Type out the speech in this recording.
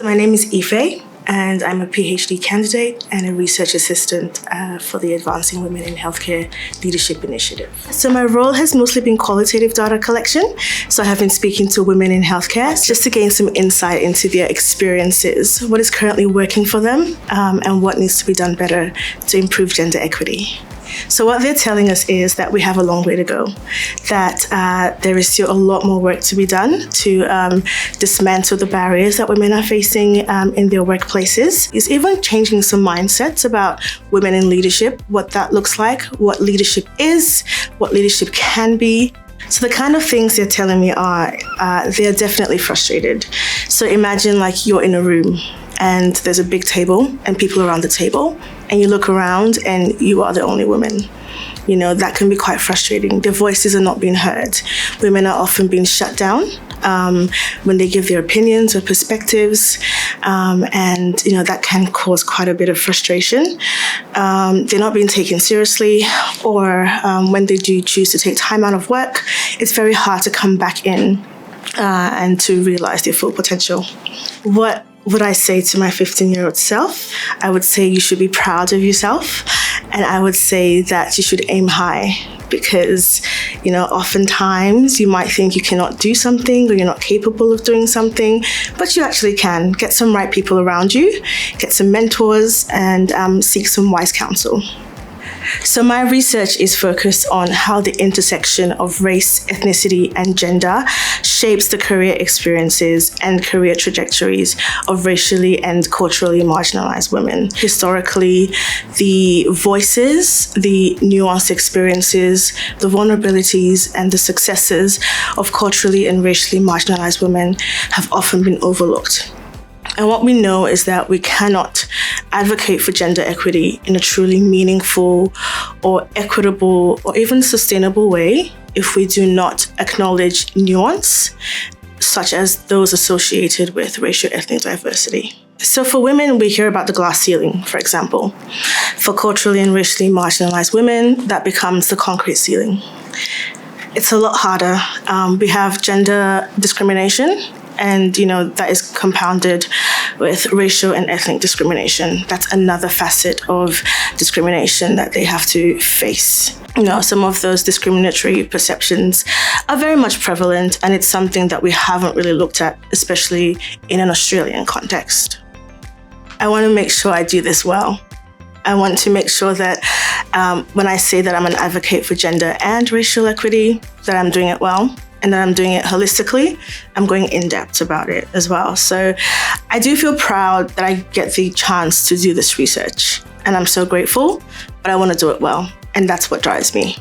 My name is Ife, and I'm a PhD candidate and a research assistant for the Advancing Women in Healthcare Leadership Initiative. So my role has mostly been qualitative data collection. So I have been speaking to women in healthcare just to gain some insight into their experiences, what is currently working for them, and what needs to be done better to improve gender equity. So what they're telling us is that we have a long way to go, that there is still a lot more work to be done to dismantle the barriers that women are facing in their workplaces. It's even changing some mindsets about women in leadership, what that looks like, what leadership is, what leadership can be. So the kind of things they're telling me are, they're definitely frustrated. So imagine like you're in a room and there's a big table and people around the table, and you look around and you are the only woman. You know, that can be quite frustrating. Their voices are not being heard. Women are often being shut down when they give their opinions or perspectives, and you know that can cause quite a bit of frustration. They're not being taken seriously, or when they do choose to take time out of work, it's very hard to come back in and to realize their full potential. What would I say to my 15-year-old self? I would say you should be proud of yourself, and I would say that you should aim high, because, you know, oftentimes you might think you cannot do something or you're not capable of doing something, but you actually can. Get some right people around you, get some mentors, and seek some wise counsel. So my research is focused on how the intersection of race, ethnicity, and gender shapes the career experiences and career trajectories of racially and culturally marginalized women. Historically, the voices, the nuanced experiences, the vulnerabilities, and the successes of culturally and racially marginalized women have often been overlooked. And what we know is that we cannot advocate for gender equity in a truly meaningful or equitable or even sustainable way if we do not acknowledge nuance, such as those associated with racial ethnic diversity. So for women, we hear about the glass ceiling, for example. For culturally and racially marginalized women, that becomes the concrete ceiling. It's a lot harder. We have gender discrimination, and, you know, that is compounded with racial and ethnic discrimination. That's another facet of discrimination that they have to face. You know, some of those discriminatory perceptions are very much prevalent, and it's something that we haven't really looked at, especially in an Australian context. I want to make sure I do this well. I want to make sure that when I say that I'm an advocate for gender and racial equity, that I'm doing it well, and that I'm doing it holistically. I'm going in depth about it as well. So I do feel proud that I get the chance to do this research, and I'm so grateful, but I want to do it well. And that's what drives me.